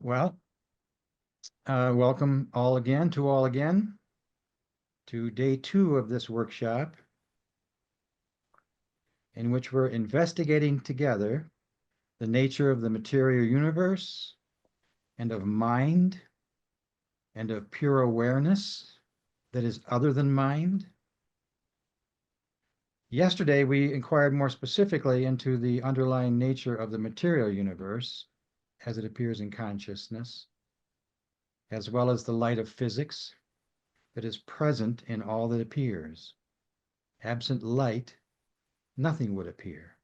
Well, welcome all again to day 2 of this workshop in which we're investigating together the nature of the material universe and of mind and of pure awareness that is other than mind. Yesterday, we inquired more specifically into the underlying nature of the material universe as it appears in consciousness, as well as the light of physics that is present in all that appears. Absent light, nothing would appear.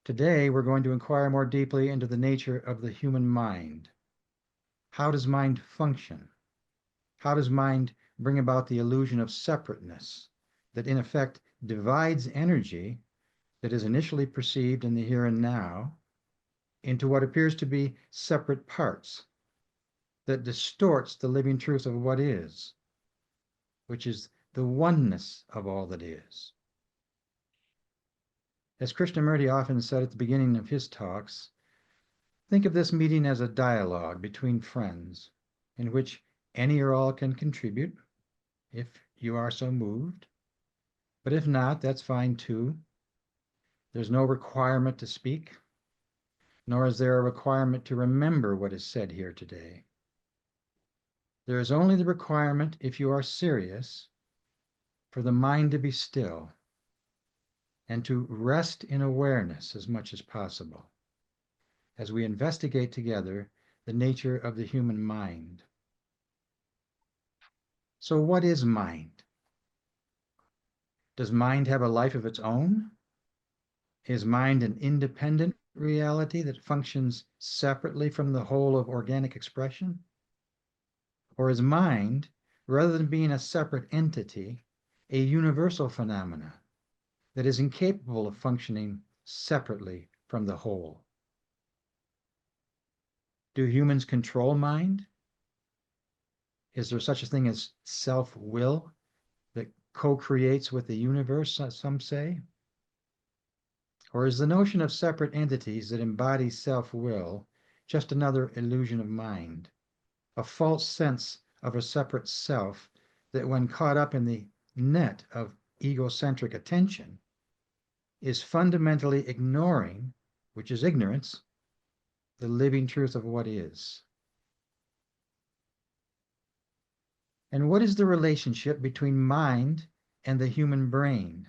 Today, we're going to inquire more deeply into the nature of the human mind. How does mind function? How does mind bring about the illusion of separateness that in effect divides energy that is initially perceived in the here and now into what appears to be separate parts that distorts the living truth of what is, which is the oneness of all that is. As Krishnamurti often said at the beginning of his talks, think of this meeting as a dialogue between friends in which any or all can contribute if you are so moved. But if not, that's fine too. There's no requirement to speak, nor is there a requirement to remember what is said here today. There is only the requirement, if you are serious, for the mind to be still and to rest in awareness as much as possible as we investigate together the nature of the human mind. So what is mind? Does mind have a life of its own? Is mind an independent reality that functions separately from the whole of organic expression? Or is mind, rather than being a separate entity, a universal phenomena that is incapable of functioning separately from the whole? Do humans control mind? Is there such a thing as self-will that co-creates with the universe, some say? Or is the notion of separate entities that embody self-will just another illusion of mind, a false sense of a separate self that, when caught up in the net of egocentric attention, is fundamentally ignoring, which is ignorance, the living truth of what is? And what is the relationship between mind and the human brain?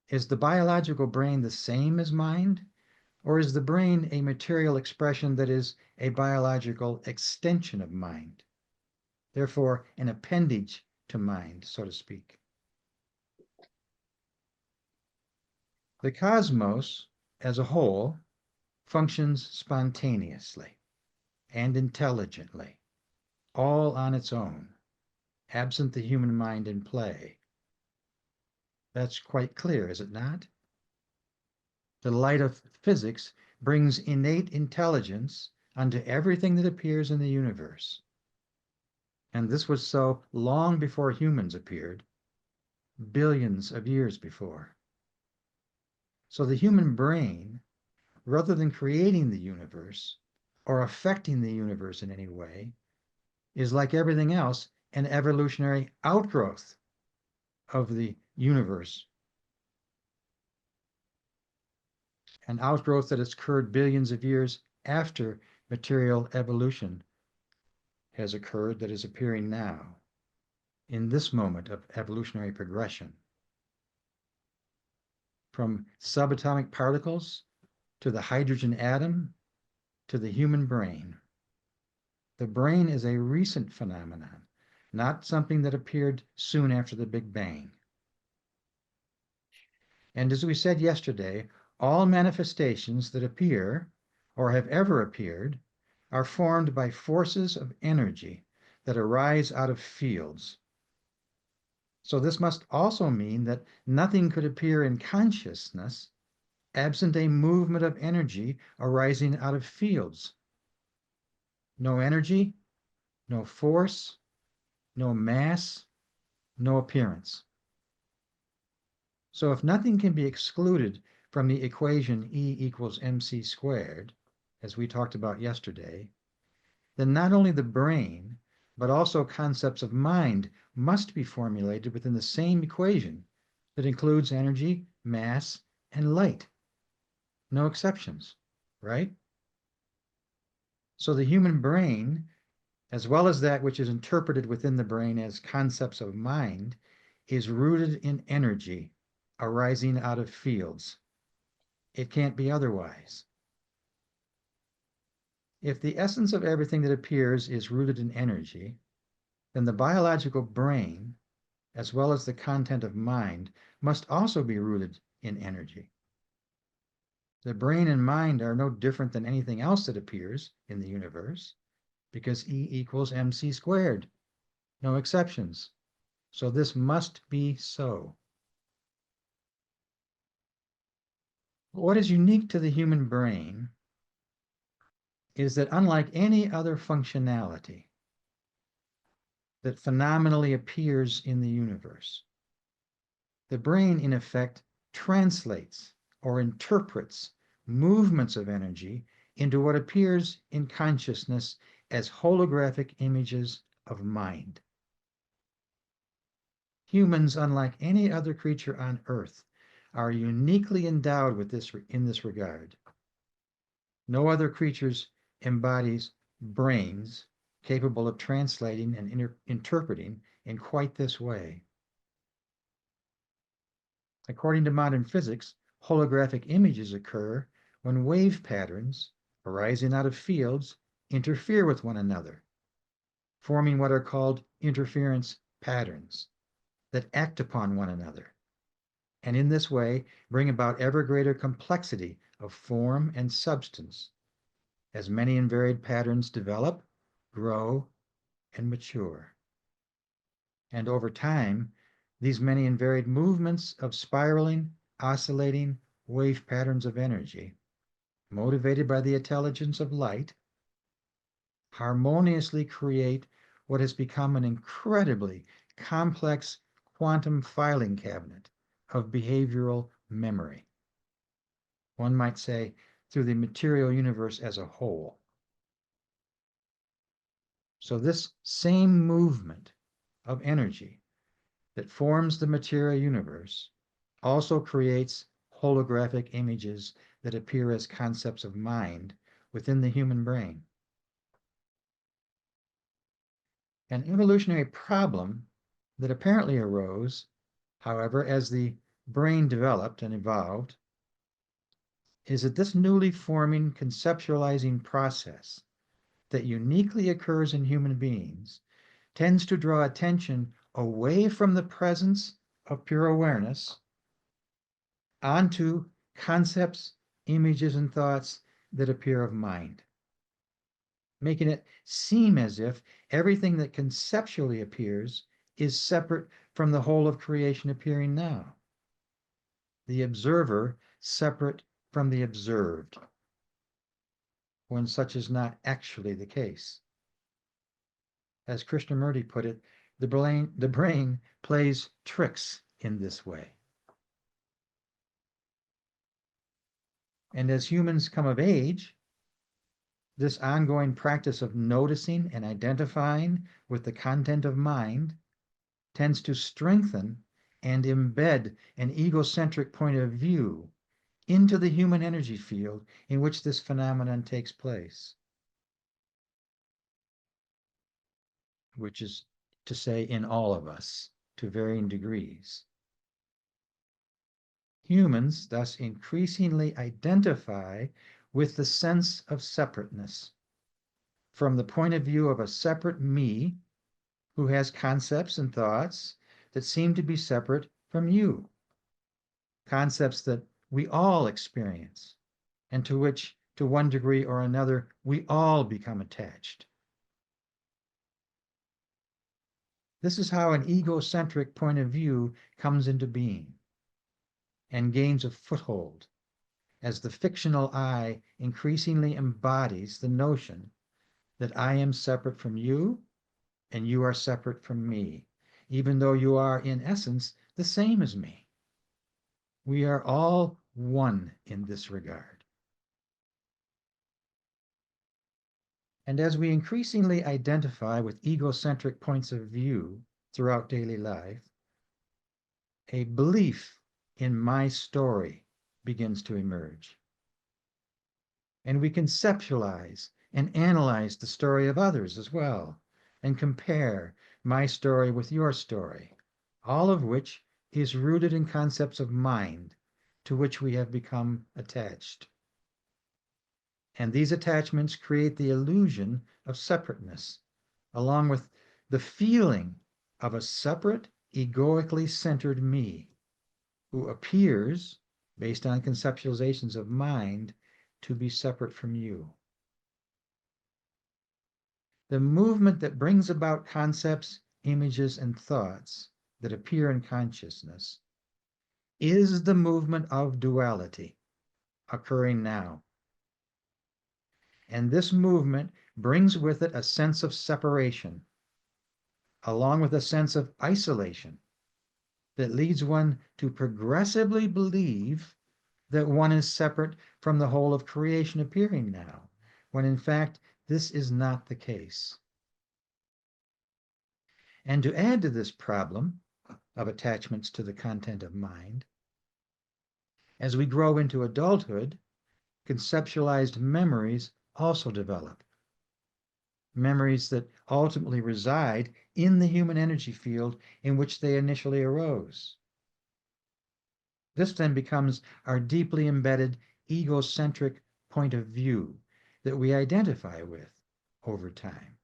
Is the biological brain the same as mind? Or is the brain a material expression that is a biological extension of mind? Therefore, an appendage to mind, so to speak. The cosmos, as a whole, functions spontaneously and intelligently, all on its own, absent the human mind in play. That's quite clear, is it not? The light of physics brings innate intelligence unto everything that appears in the universe. And this was so long before humans appeared, billions of years before. So the human brain, rather than creating the universe or affecting the universe in any way, is, like everything else, an evolutionary outgrowth of the universe, an outgrowth that has occurred billions of years after material evolution has occurred, that is appearing now in this moment of evolutionary progression. From subatomic particles to the hydrogen atom to the human brain. The brain is a recent phenomenon, not something that appeared soon after the Big Bang. And as we said yesterday, all manifestations that appear or have ever appeared are formed by forces of energy that arise out of fields. So this must also mean that nothing could appear in consciousness absent a movement of energy arising out of fields. No energy, no force, no mass, no appearance. So if nothing can be excluded from the equation E equals mc squared, as we talked about yesterday, then not only the brain, but also concepts of mind must be formulated within the same equation that includes energy, mass, and light. No exceptions, right? So the human brain, as well as that which is interpreted within the brain as concepts of mind, is rooted in energy arising out of fields. It can't be otherwise. If the essence of everything that appears is rooted in energy, then the biological brain, as well as the content of mind, must also be rooted in energy. The brain and mind are no different than anything else that appears in the universe, because E equals mc squared. No exceptions. So this must be so. What is unique to the human brain is that unlike any other functionality that phenomenally appears in the universe, the brain, in effect, translates or interprets movements of energy into what appears in consciousness as holographic images of mind. Humans, unlike any other creature on Earth, are uniquely endowed with this in this regard. No other creatures embodies brains capable of translating and interpreting in quite this way. According to modern physics, holographic images occur when wave patterns arising out of fields interfere with one another, forming what are called interference patterns that act upon one another, and in this way bring about ever greater complexity of form and substance as many and varied patterns develop, grow, and mature. And over time, these many and varied movements of spiraling, oscillating wave patterns of energy, motivated by the intelligence of light, harmoniously create what has become an incredibly complex quantum filing cabinet of behavioral memory. One might say through the material universe as a whole. So this same movement of energy that forms the material universe also creates holographic images that appear as concepts of mind within the human brain. An evolutionary problem that apparently arose, however, as the brain developed and evolved, is that this newly forming conceptualizing process that uniquely occurs in human beings tends to draw attention away from the presence of pure awareness onto concepts, images, and thoughts that appear of mind, making it seem as if everything that conceptually appears is separate from the whole of creation appearing now. The observer separate from the observed, when such is not actually the case. As Krishnamurti put it, the brain plays tricks in this way. And as humans come of age, this ongoing practice of noticing and identifying with the content of mind tends to strengthen and embed an egocentric point of view into the human energy field in which this phenomenon takes place, which is to say in all of us to varying degrees. Humans thus increasingly identify with the sense of separateness from the point of view of a separate me who has concepts and thoughts that seem to be separate from you, concepts that we all experience and to which, to one degree or another, we all become attached. This is how an egocentric point of view comes into being and gains a foothold as the fictional I increasingly embodies the notion that I am separate from you and you are separate from me, even though you are in essence the same as me. We are all one in this regard. And as we increasingly identify with egocentric points of view throughout daily life, a belief in my story begins to emerge. And we conceptualize and analyze the story of others as well, and compare my story with your story, all of which is rooted in concepts of mind to which we have become attached. And these attachments create the illusion of separateness, along with the feeling of a separate, egoically centered me, who appears, based on conceptualizations of mind, to be separate from you. The movement that brings about concepts, images, and thoughts that appear in consciousness is the movement of duality occurring now. And this movement brings with it a sense of separation, along with a sense of isolation that leads one to progressively believe that one is separate from the whole of creation appearing now, when in fact this is not the case. And to add to this problem of attachments to the content of mind, as we grow into adulthood, conceptualized memories also develop. Memories that ultimately reside in the human energy field in which they initially arose. This then becomes our deeply embedded egocentric point of view that we identify with over time.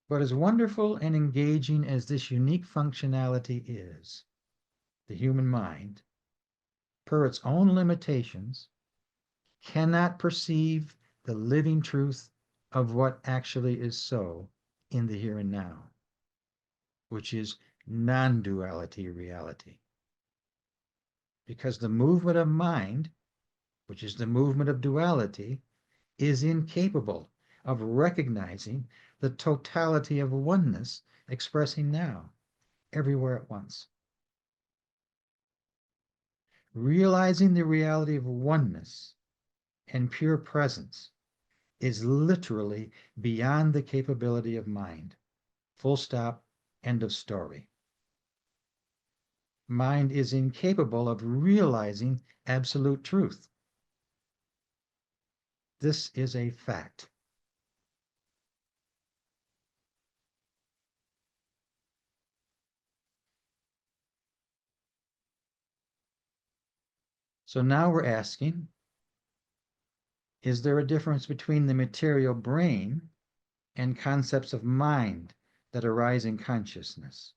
But as wonderful and engaging as this unique functionality is, the human mind, per its own limitations, cannot perceive the living truth of what actually is so in the here and now, which is non-duality reality. Because the movement of mind, which is the movement of duality, is incapable of recognizing the totality of oneness expressing now, everywhere at once. Realizing the reality of oneness and pure presence is literally beyond the capability of mind. Full stop, end of story. Mind is incapable of realizing absolute truth. This is a fact. So now we're asking, is there a difference between the material brain and concepts of mind that arise in consciousness?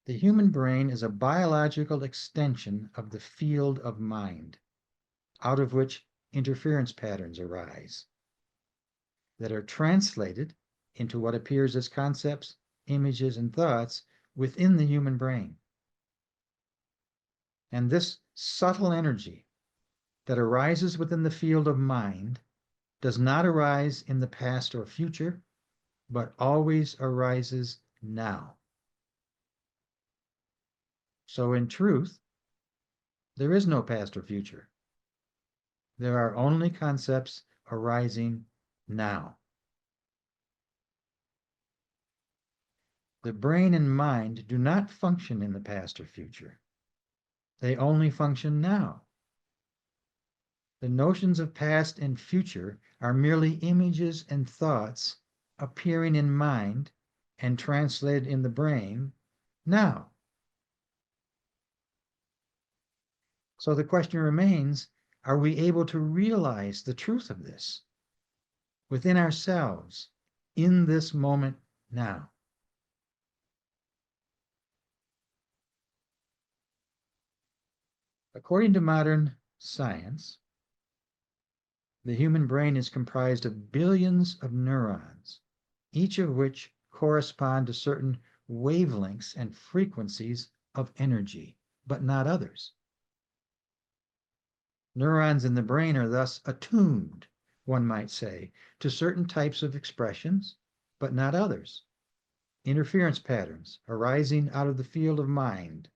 The human brain is a biological extension of the field of mind, out of which interference patterns arise, that are translated into what appears as concepts, images, and thoughts within the human brain. And this subtle energy that arises within the field of mind does not arise in the past or future, but always arises now. So in truth, there is no past or future. There are only concepts arising now. The brain and mind do not function in the past or future. They only function now. The notions of past and future are merely images and thoughts appearing in mind and translated in the brain now. So the question remains, are we able to realize the truth of this within ourselves in this moment now? According to modern science, the human brain is comprised of billions of neurons, each of which correspond to certain wavelengths and frequencies of energy, but not others. Neurons in the brain are thus attuned, one might say, to certain types of expressions, but not others. Interference patterns arising out of the field of mind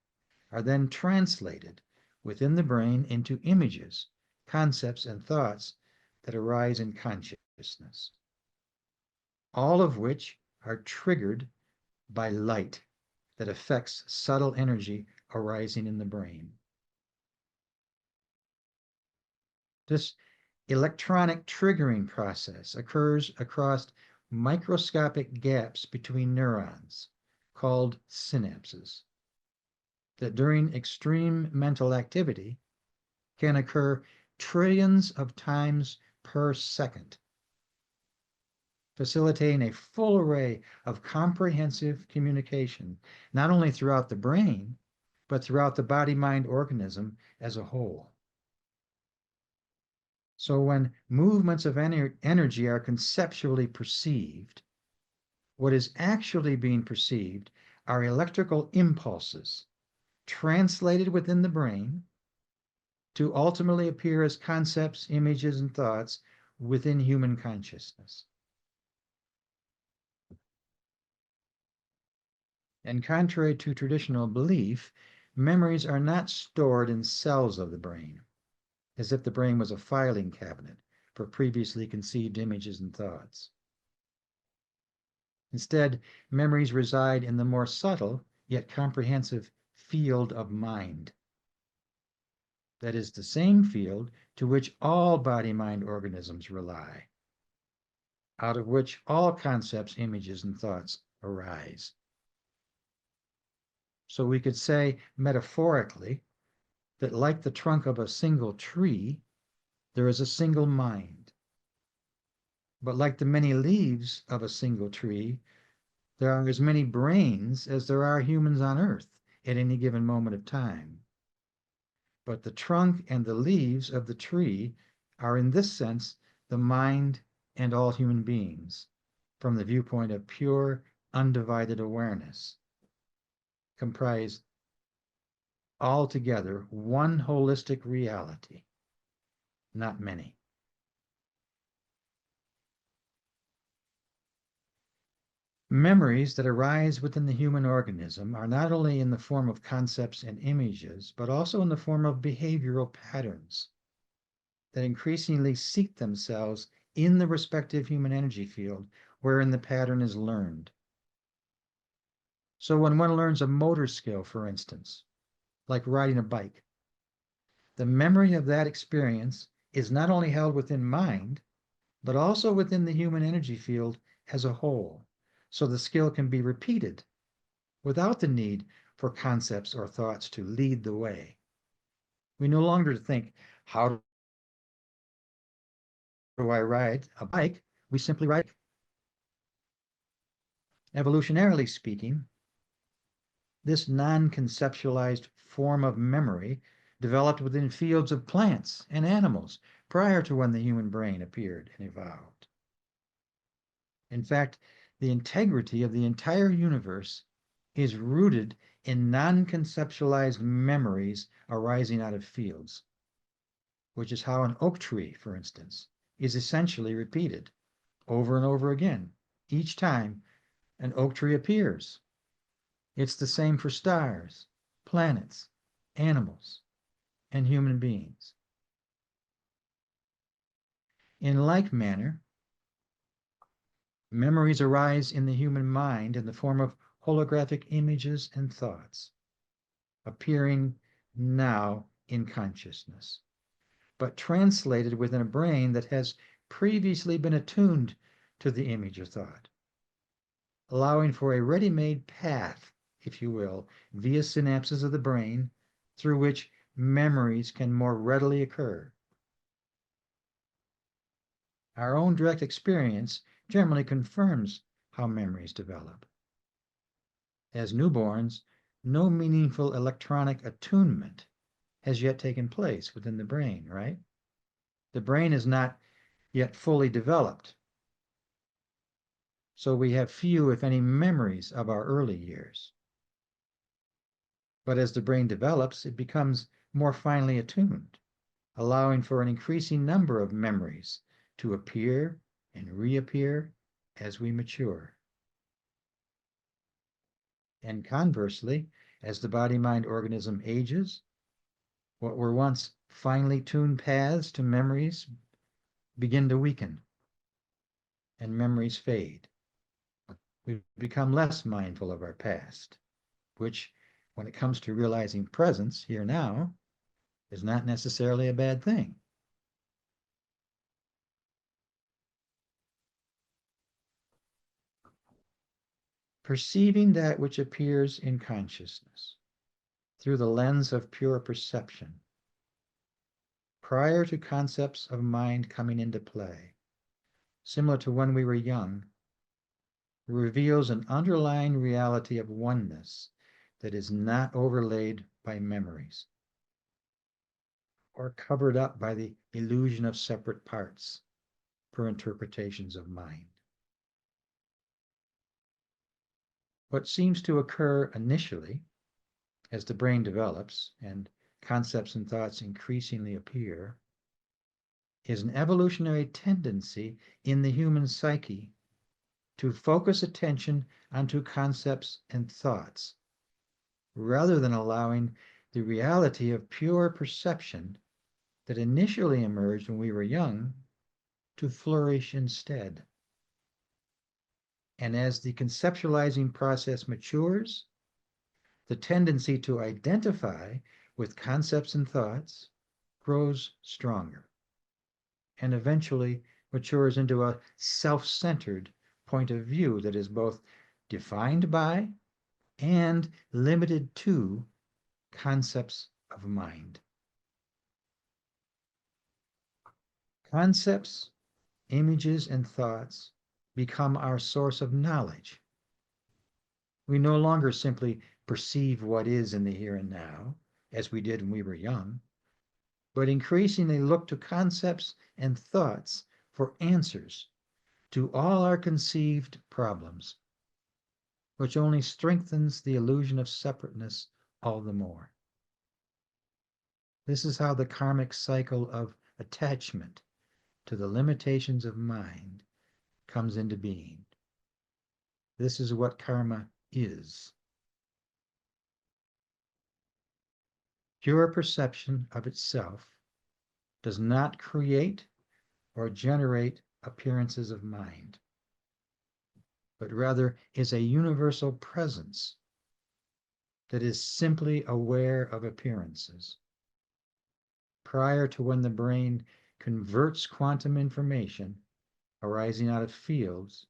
are then translated within the brain into images concepts, and thoughts that arise in consciousness, all of which are triggered by light that affects subtle energy arising in the brain. This electronic triggering process occurs across microscopic gaps between neurons, called synapses, that during extreme mental activity can occur trillions of times per second, facilitating a full array of comprehensive communication, not only throughout the brain, but throughout the body-mind organism as a whole. So when movements of energy are conceptually perceived, what is actually being perceived are electrical impulses translated within the brain to ultimately appear as concepts, images, and thoughts within human consciousness. And contrary to traditional belief, memories are not stored in cells of the brain, as if the brain was a filing cabinet for previously conceived images and thoughts. Instead, memories reside in the more subtle yet comprehensive field of mind. That is the same field to which all body-mind organisms rely, out of which all concepts, images, and thoughts arise. So we could say metaphorically that like the trunk of a single tree, there is a single mind. But like the many leaves of a single tree, there are as many brains as there are humans on Earth at any given moment of time. But the trunk and the leaves of the tree are in this sense the mind and all human beings from the viewpoint of pure, undivided awareness, comprise altogether one holistic reality, not many. Memories that arise within the human organism are not only in the form of concepts and images, but also in the form of behavioral patterns that increasingly seek themselves in the respective human energy field wherein the pattern is learned. So when one learns a motor skill, for instance, like riding a bike, the memory of that experience is not only held within mind, but also within the human energy field as a whole, so the skill can be repeated without the need for concepts or thoughts to lead the way. We no longer think, how do I ride a bike? We simply ride. Evolutionarily speaking, this non-conceptualized form of memory developed within fields of plants and animals prior to when the human brain appeared and evolved. In fact, the integrity of the entire universe is rooted in non-conceptualized memories arising out of fields, which is how an oak tree, for instance, is essentially repeated over and over again each time an oak tree appears. It's the same for stars, planets, animals, and human beings. In like manner, memories arise in the human mind in the form of holographic images and thoughts, appearing now in consciousness, but translated within a brain that has previously been attuned to the image or thought, allowing for a ready-made path, if you will, via synapses of the brain through which memories can more readily occur. Our own direct experience generally confirms how memories develop. As newborns, no meaningful electronic attunement has yet taken place within the brain, right? The brain is not yet fully developed. So we have few, if any, memories of our early years. But as the brain develops, it becomes more finely attuned, allowing for an increasing number of memories to appear and reappear as we mature. And conversely, as the body-mind organism ages, What were once finely tuned paths to memories begin to weaken, and memories fade. We become less mindful of our past, which, when it comes to realizing presence here now, is not necessarily a bad thing. Perceiving that which appears in consciousness through the lens of pure perception, prior to concepts of mind coming into play, similar to when we were young, reveals an underlying reality of oneness that is not overlaid by memories or covered up by the illusion of separate parts per interpretations of mind. What seems to occur initially as the brain develops and concepts and thoughts increasingly appear is an evolutionary tendency in the human psyche to focus attention onto concepts and thoughts, rather than allowing the reality of pure perception that initially emerged when we were young to flourish instead. And as the conceptualizing process matures, the tendency to identify with concepts and thoughts grows stronger and eventually matures into a self-centered point of view that is both defined by and limited to concepts of mind. Concepts, images, and thoughts become our source of knowledge. We no longer simply perceive what is in the here and now, as we did when we were young, but increasingly look to concepts and thoughts for answers to all our conceived problems, which only strengthens the illusion of separateness all the more. This is how the karmic cycle of attachment to the limitations of mind comes into being. This is what karma is. Pure perception of itself does not create or generate appearances of mind, but rather is a universal presence that is simply aware of appearances. Prior to when the brain converts quantum information arising out of fields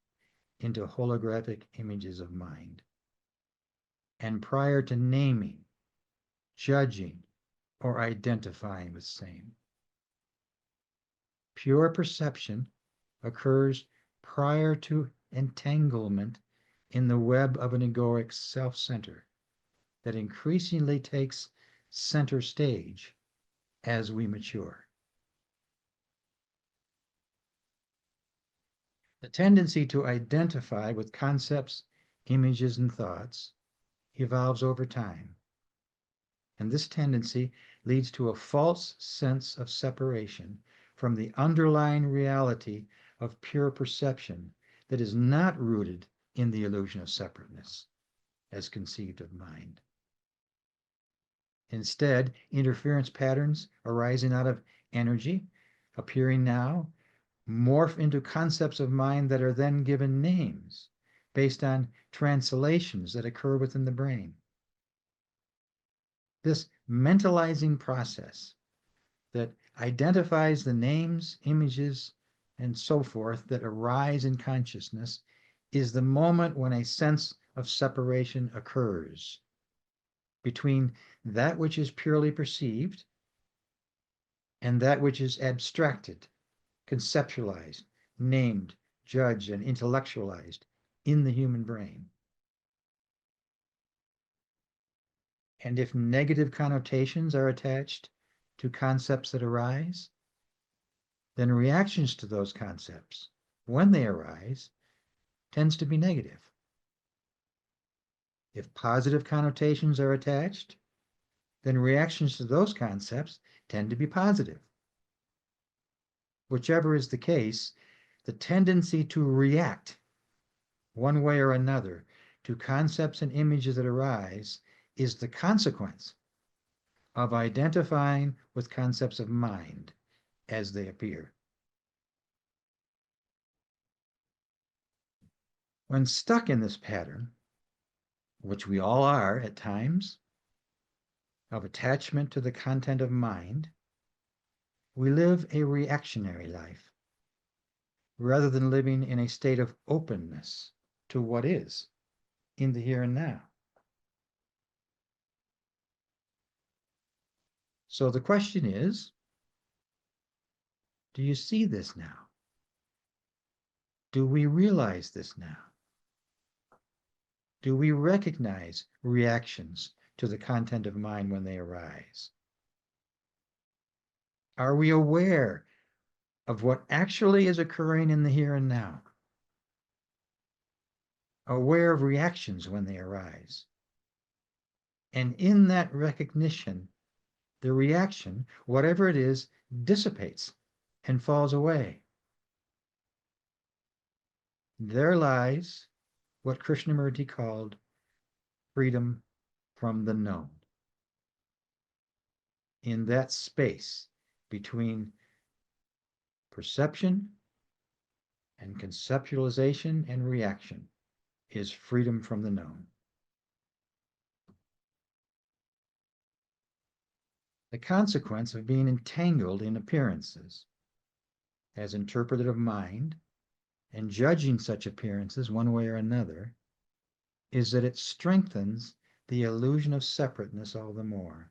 into holographic images of mind, and prior to naming, judging, or identifying with same. Pure perception occurs prior to entanglement in the web of an egoic self-center that increasingly takes center stage as we mature. The tendency to identify with concepts, images, and thoughts evolves over time. And this tendency leads to a false sense of separation from the underlying reality of pure perception that is not rooted in the illusion of separateness as conceived of mind. Instead, interference patterns arising out of energy, appearing now, morph into concepts of mind that are then given names based on translations that occur within the brain. This mentalizing process that identifies the names, images, and so forth that arise in consciousness is the moment when a sense of separation occurs between that which is purely perceived and that which is abstracted, conceptualized, named, judged, and intellectualized in the human brain. And if negative connotations are attached to concepts that arise, then reactions to those concepts, when they arise, tends to be negative. If positive connotations are attached, then reactions to those concepts tend to be positive. Whichever is the case, the tendency to react one way or another to concepts and images that arise is the consequence of identifying with concepts of mind as they appear. When stuck in this pattern, which we all are at times, of attachment to the content of mind, we live a reactionary life rather than living in a state of openness to what is in the here and now. So the question is, do you see this now? Do we realize this now? Do we recognize reactions to the content of mind when they arise? Are we aware of what actually is occurring in the here and now? Aware of reactions when they arise? And in that recognition, the reaction, whatever it is, dissipates and falls away. There lies what Krishnamurti called freedom from the known. In that space between perception and conceptualization and reaction is freedom from the known. The consequence of being entangled in appearances as interpreted of mind and judging such appearances one way or another is that it strengthens the illusion of separateness all the more.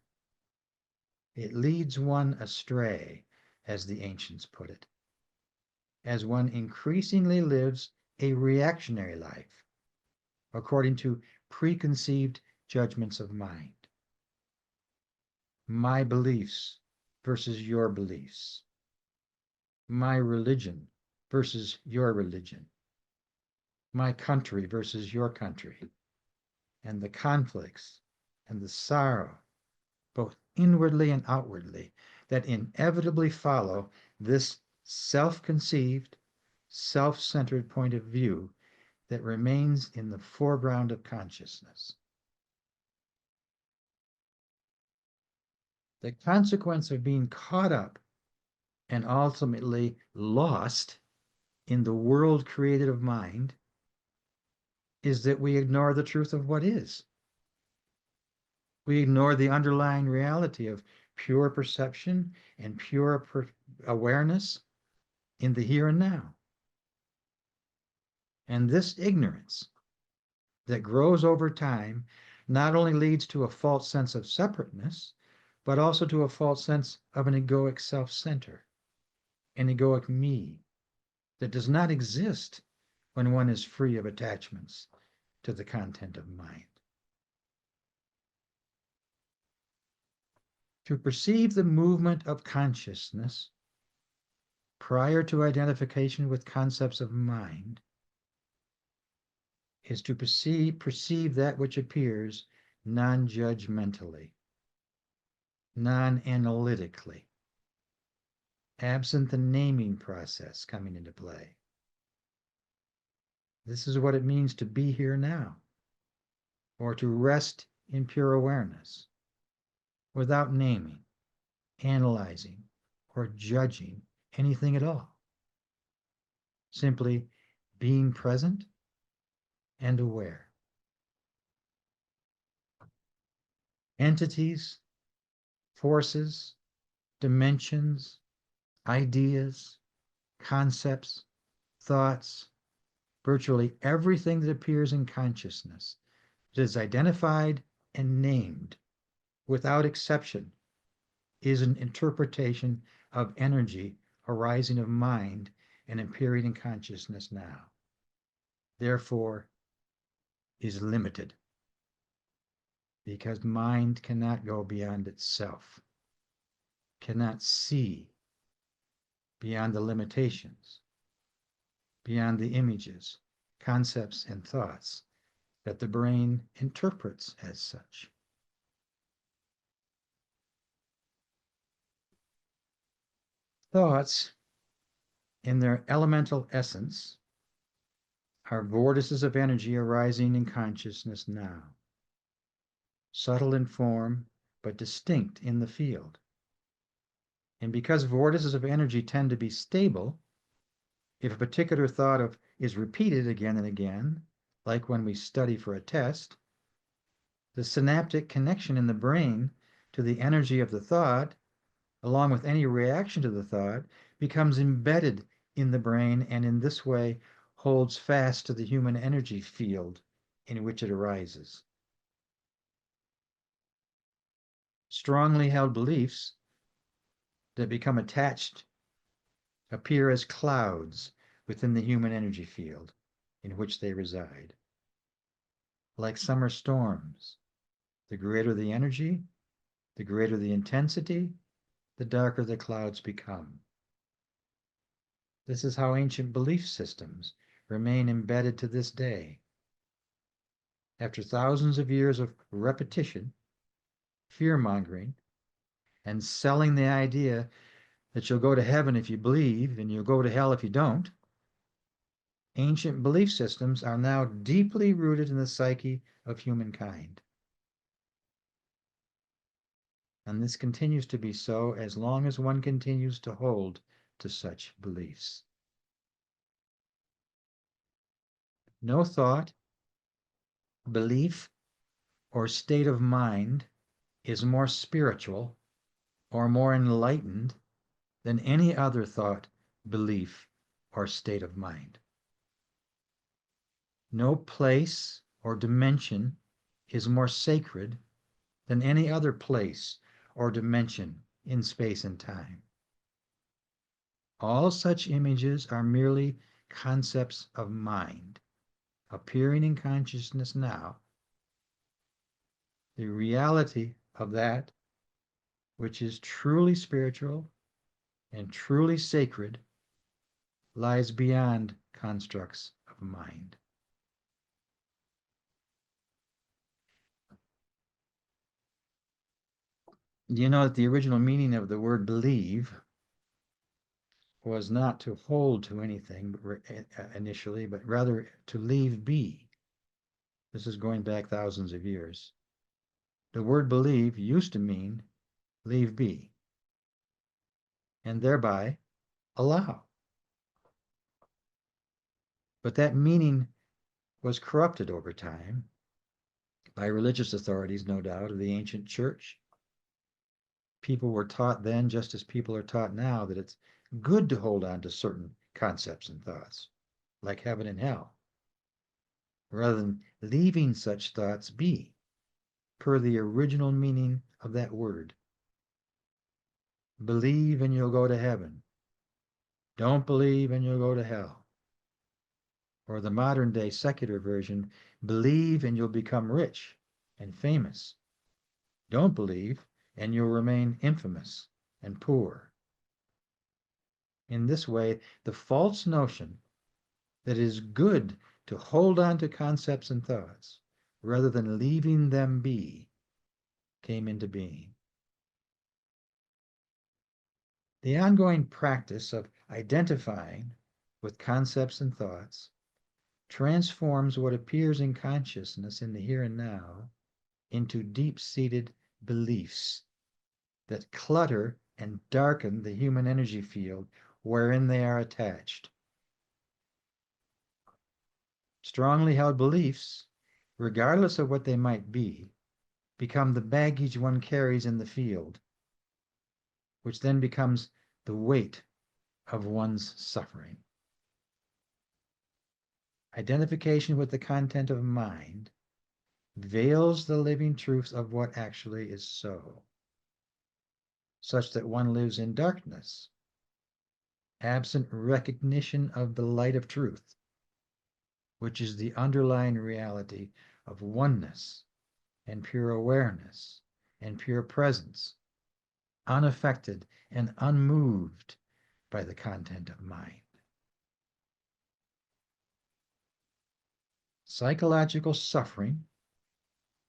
It leads one astray, as the ancients put it, as one increasingly lives a reactionary life according to preconceived judgments of mind. My beliefs versus your beliefs. My religion versus your religion. My country versus your country. And the conflicts and the sorrow, both inwardly and outwardly, that inevitably follow this self-conceived, self-centered point of view that remains in the foreground of consciousness. The consequence of being caught up and ultimately lost in the world created of mind is that we ignore the truth of what is. We ignore the underlying reality of pure perception and pure awareness in the here and now. And this ignorance that grows over time not only leads to a false sense of separateness, but also to a false sense of an egoic self-center, an egoic me that does not exist when one is free of attachments to the content of mind. To perceive the movement of consciousness prior to identification with concepts of mind is to perceive that which appears non-judgmentally, non-analytically, absent the naming process coming into play. This is what it means to be here now, or to rest in pure awareness, without naming, analyzing, or judging anything at all. Simply being present and aware. Entities, forces, dimensions, ideas, concepts, thoughts, virtually everything that appears in consciousness that is identified and named without exception is an interpretation of energy arising of mind and appearing in consciousness now. Therefore, is limited because mind cannot go beyond itself, cannot see beyond the limitations, beyond the images, concepts, and thoughts that the brain interprets as such. Thoughts, in their elemental essence, are vortices of energy arising in consciousness now, subtle in form, but distinct in the field. And because vortices of energy tend to be stable, if a particular thought is repeated again and again, like when we study for a test, the synaptic connection in the brain to the energy of the thought, along with any reaction to the thought, becomes embedded in the brain and in this way holds fast to the human energy field in which it arises. Strongly held beliefs that become attached appear as clouds within the human energy field in which they reside. Like summer storms, the greater the energy, the greater the intensity, the darker the clouds become. This is how ancient belief systems remain embedded to this day. After thousands of years of repetition, fear-mongering, and selling the idea that you'll go to heaven if you believe and you'll go to hell if you don't, ancient belief systems are now deeply rooted in the psyche of humankind. And this continues to be so as long as one continues to hold to such beliefs. No thought, belief, or state of mind is more spiritual or more enlightened than any other thought, belief, or state of mind. No place or dimension is more sacred than any other place or dimension in space and time. All such images are merely concepts of mind, appearing in consciousness now. The reality of that which is truly spiritual and truly sacred lies beyond constructs of mind. You know that the original meaning of the word believe was not to hold to anything initially, but rather to leave be. This is going back thousands of years. The word believe used to mean leave be, and thereby allow. But that meaning was corrupted over time by religious authorities, no doubt, of the ancient church. People were taught then, just as people are taught now, that it's good to hold on to certain concepts and thoughts, like heaven and hell, rather than leaving such thoughts be, per the original meaning of that word. Believe and you'll go to heaven. Don't believe and you'll go to hell. Or the modern day secular version, believe and you'll become rich and famous. Don't believe and you'll remain infamous and poor. In this way, the false notion that it is good to hold on to concepts and thoughts rather than leaving them be came into being. The ongoing practice of identifying with concepts and thoughts transforms what appears in consciousness in the here and now into deep-seated beliefs that clutter and darken the human energy field wherein they are attached. Strongly held beliefs, regardless of what they might be, become the baggage one carries in the field, which then becomes the weight of one's suffering. Identification with the content of mind veils the living truth of what actually is so, such that one lives in darkness, absent recognition of the light of truth, which is the underlying reality of oneness and pure awareness and pure presence, unaffected and unmoved by the content of mind. Psychological suffering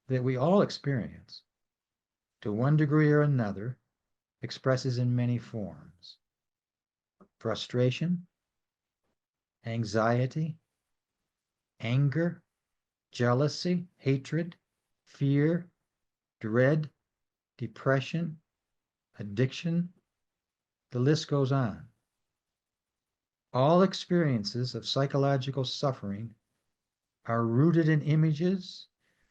that we all experience, to one degree or another, expresses in many forms. Frustration, anxiety, anger, jealousy, hatred, fear, dread, depression, addiction, the list goes on. All experiences of psychological suffering are rooted in images,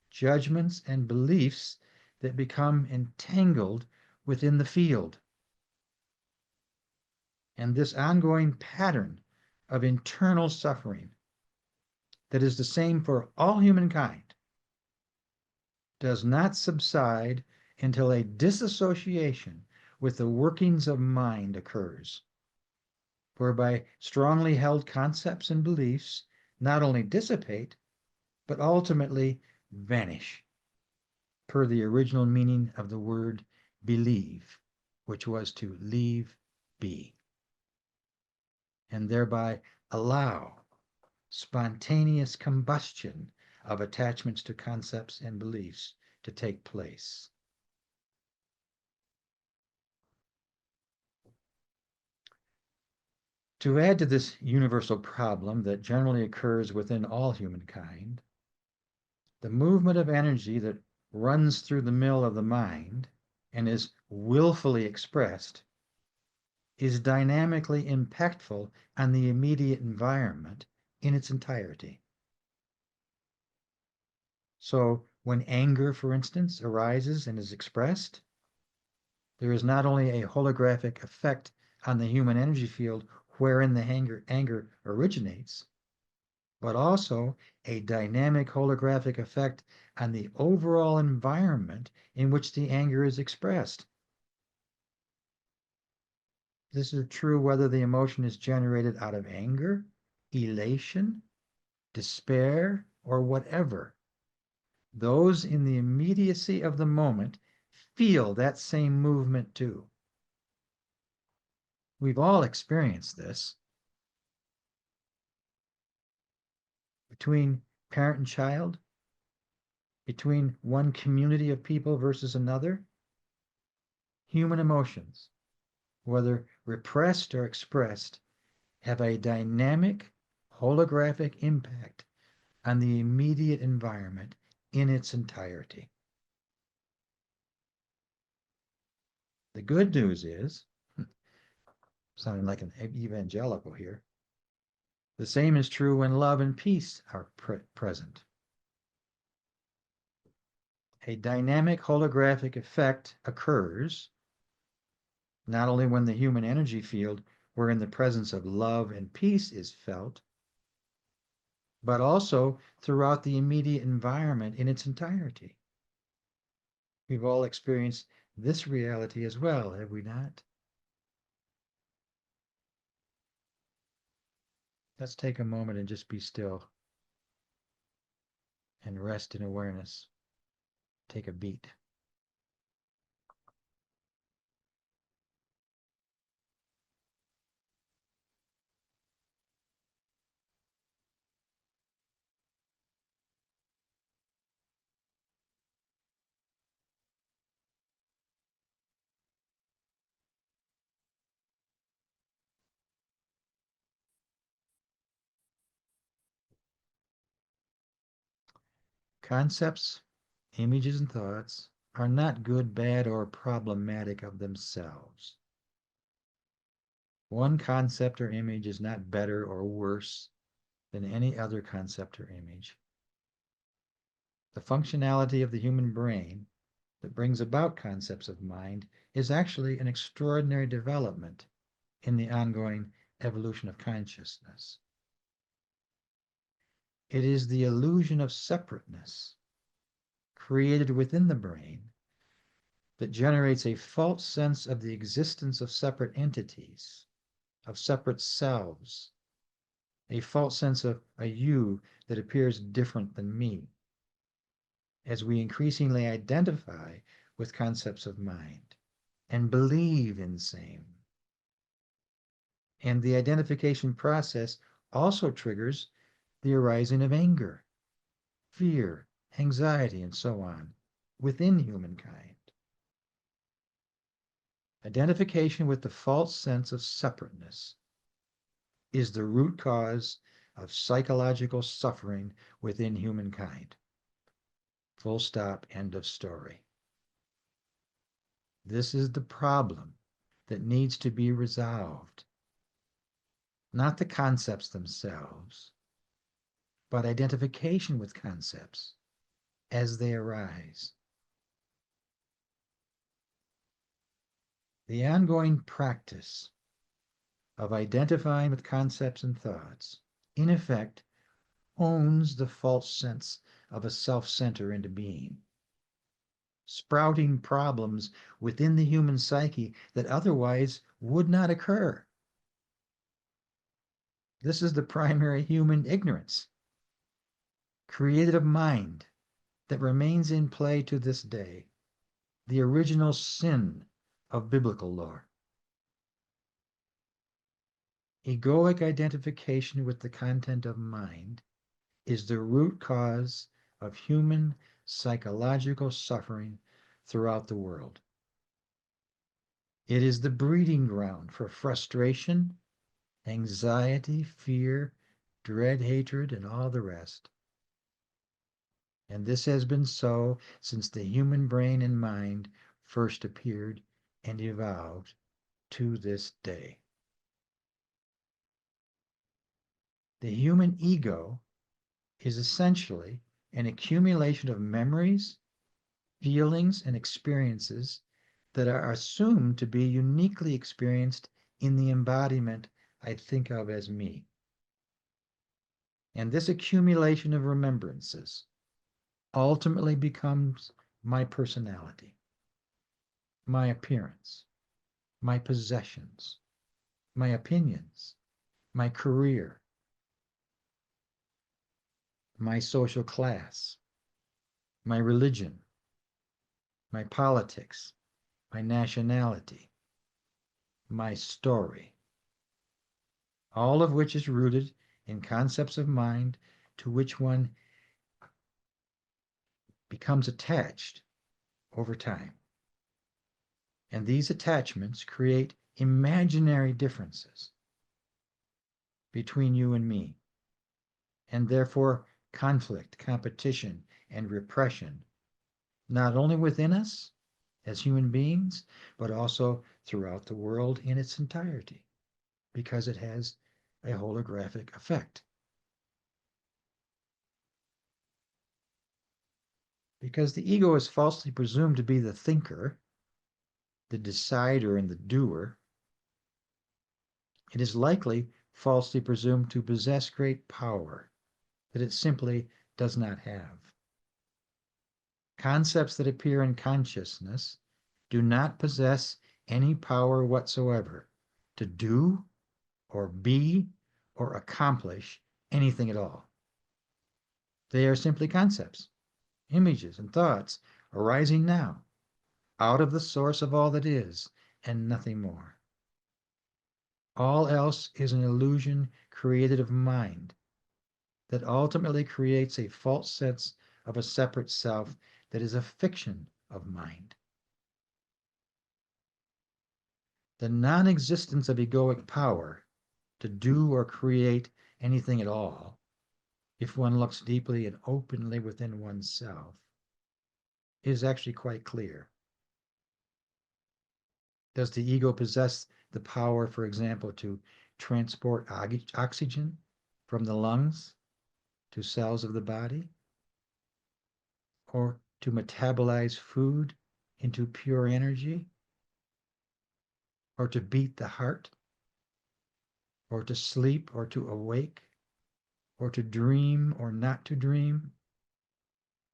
judgments, and beliefs that become entangled within the field. And this ongoing pattern of internal suffering that is the same for all humankind does not subside until a disassociation with the workings of mind occurs, whereby strongly held concepts and beliefs not only dissipate, but ultimately vanish, per the original meaning of the word believe, which was to leave be, and thereby allow spontaneous combustion of attachments to concepts and beliefs to take place. To add to this universal problem that generally occurs within all humankind, the movement of energy that runs through the mill of the mind and is willfully expressed is dynamically impactful on the immediate environment in its entirety. So when anger, for instance, arises and is expressed, there is not only a holographic effect on the human energy field wherein the anger originates, but also a dynamic holographic effect on the overall environment in which the anger is expressed. This is true whether the emotion is generated out of anger, elation, despair, or whatever. Those in the immediacy of the moment feel that same movement too. We've all experienced this. Between parent and child, between one community of people versus another, human emotions, whether repressed or expressed, have a dynamic, holographic impact on the immediate environment in its entirety. The good news is, sounding like an evangelical here, the same is true when love and peace are present. A dynamic holographic effect occurs not only when the human energy field wherein the presence of love and peace is felt, but also throughout the immediate environment in its entirety. We've all experienced this reality as well, have we not? Let's take a moment and just be still and rest in awareness. Take a beat. Concepts, images, and thoughts are not good, bad, or problematic of themselves. One concept or image is not better or worse than any other concept or image. The functionality of the human brain that brings about concepts of mind is actually an extraordinary development in the ongoing evolution of consciousness. It is the illusion of separateness created within the brain that generates a false sense of the existence of separate entities, of separate selves, a false sense of a you that appears different than me, as we increasingly identify with concepts of mind and believe in same. And the identification process also triggers the arising of anger, fear, anxiety, and so on within humankind. Identification with the false sense of separateness is the root cause of psychological suffering within humankind. Full stop, end of story. This is the problem that needs to be resolved. Not the concepts themselves, but identification with concepts as they arise. The ongoing practice of identifying with concepts and thoughts, in effect, owns the false sense of a self-center into being, sprouting problems within the human psyche that otherwise would not occur. This is the primary human ignorance, created of mind, that remains in play to this day, the original sin of biblical lore. Egoic identification with the content of mind is the root cause of human psychological suffering throughout the world. It is the breeding ground for frustration, anxiety, fear, dread, hatred, and all the rest. And this has been so since the human brain and mind first appeared and evolved to this day. The human ego is essentially an accumulation of memories, feelings, and experiences that are assumed to be uniquely experienced in the embodiment I think of as me. And this accumulation of remembrances ultimately becomes my personality, my appearance, my possessions, my opinions, my career, my social class, my religion, my politics, my nationality, my story, all of which is rooted in concepts of mind to which one becomes attached over time. And these attachments create imaginary differences between you and me, and therefore conflict, competition, and repression, not only within us as human beings, but also throughout the world in its entirety, because it has a holographic effect. Because the ego is falsely presumed to be the thinker, the decider, and the doer, it is likely falsely presumed to possess great power that it simply does not have. Concepts that appear in consciousness do not possess any power whatsoever to do or be or accomplish anything at all. They are simply concepts, images, and thoughts arising now, out of the source of all that is, and nothing more. All else is an illusion created of mind that ultimately creates a false sense of a separate self that is a fiction of mind. The non-existence of egoic power to do or create anything at all, if one looks deeply and openly within oneself, is actually quite clear. Does the ego possess the power, for example, to transport oxygen from the lungs to cells of the body? Or to metabolize food into pure energy? Or to beat the heart? Or to sleep or to awake? Or to dream or not to dream?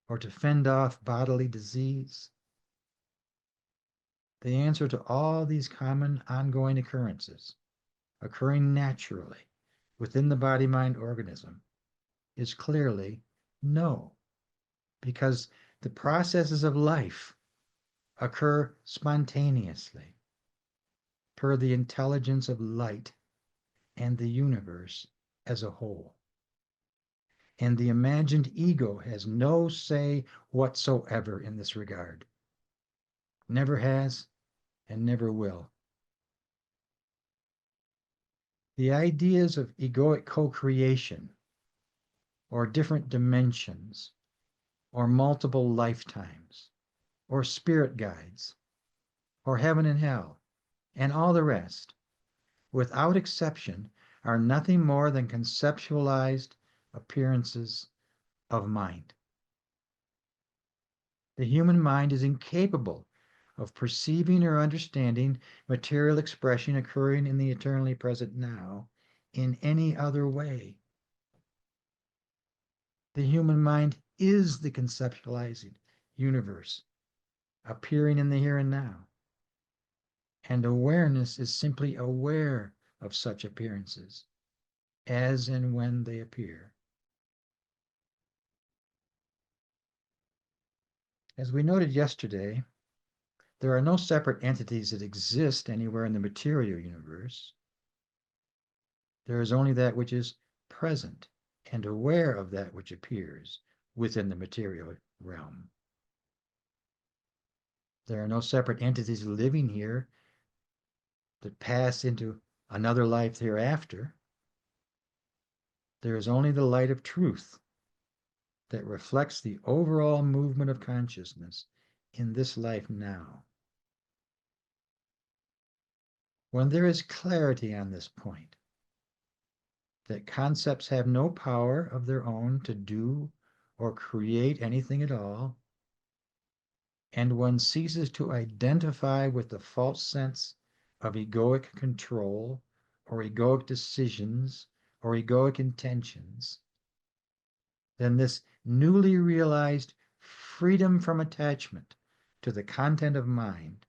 Or to fend off bodily disease? The answer to all these common ongoing occurrences, occurring naturally within the body-mind organism, is clearly no, because the processes of life occur spontaneously per the intelligence of light and the universe as a whole. And the imagined ego has no say whatsoever in this regard. Never has and never will. The ideas of egoic co-creation, or different dimensions, or multiple lifetimes, or spirit guides, or heaven and hell, and all the rest, without exception, are nothing more than conceptualized appearances of mind. The human mind is incapable of perceiving or understanding material expression occurring in the eternally present now in any other way. The human mind is the conceptualizing universe appearing in the here and now. And awareness is simply aware of such appearances as and when they appear. As we noted yesterday, there are no separate entities that exist anywhere in the material universe. There is only that which is present and aware of that which appears within the material realm. There are no separate entities living here that pass into another life hereafter. There is only the light of truth that reflects the overall movement of consciousness in this life now. When there is clarity on this point, that concepts have no power of their own to do or create anything at all, and one ceases to identify with the false sense of egoic control or egoic decisions or egoic intentions, then this newly realized freedom from attachment to the content of mind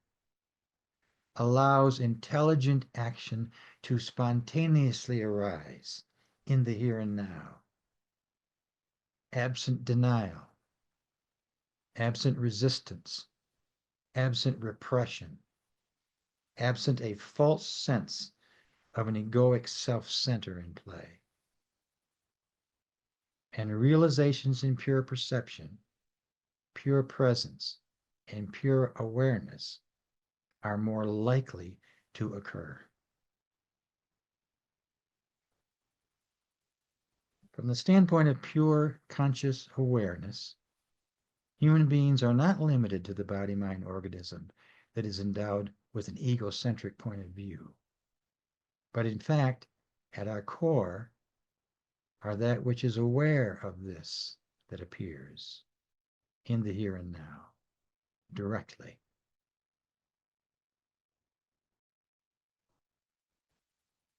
allows intelligent action to spontaneously arise in the here and now, absent denial, absent resistance, absent repression, absent a false sense of an egoic self-center in play. And realizations in pure perception, pure presence, and pure awareness are more likely to occur. From the standpoint of pure conscious awareness, human beings are not limited to the body-mind organism that is endowed with an egocentric point of view, but in fact, at our core, are that which is aware of this that appears in the here and now, directly.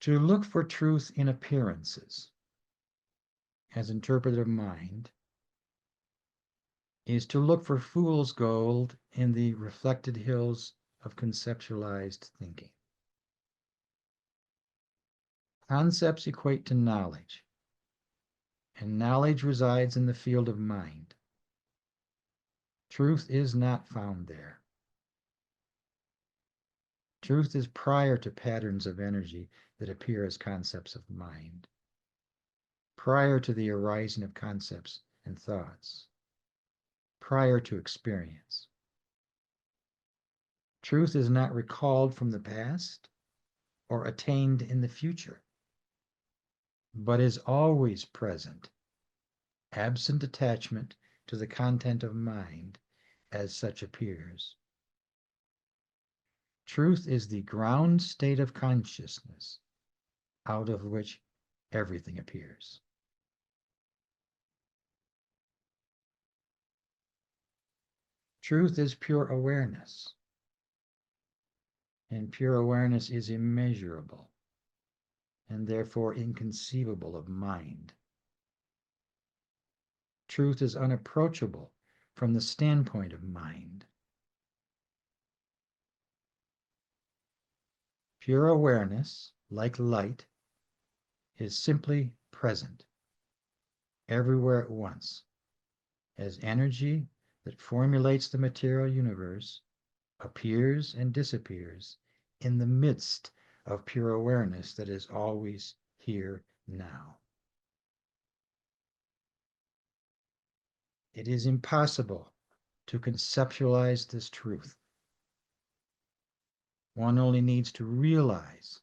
To look for truth in appearances, as interpretive mind, is to look for fool's gold in the reflected hills of conceptualized thinking. Concepts equate to knowledge, and knowledge resides in the field of mind. Truth is not found there. Truth is prior to patterns of energy that appear as concepts of mind, prior to the arising of concepts and thoughts, prior to experience. Truth is not recalled from the past or attained in the future, but is always present, absent attachment to the content of mind as such appears. Truth is the ground state of consciousness out of which everything appears. Truth is pure awareness, and pure awareness is immeasurable and therefore inconceivable of mind. Truth is unapproachable from the standpoint of mind. Pure awareness, like light, is simply present, everywhere at once, as energy that formulates the material universe appears and disappears in the midst of pure awareness that is always here now. It is impossible to conceptualize this truth. One only needs to realize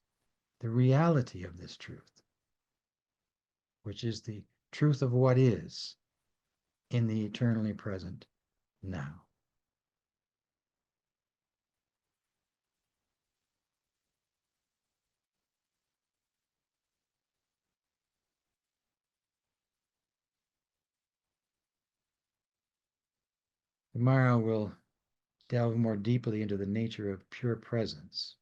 the reality of this truth, which is the truth of what is in the eternally present now. Tomorrow we'll delve more deeply into the nature of pure presence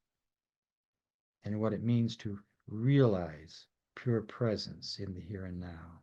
and what it means to realize pure presence in the here and now.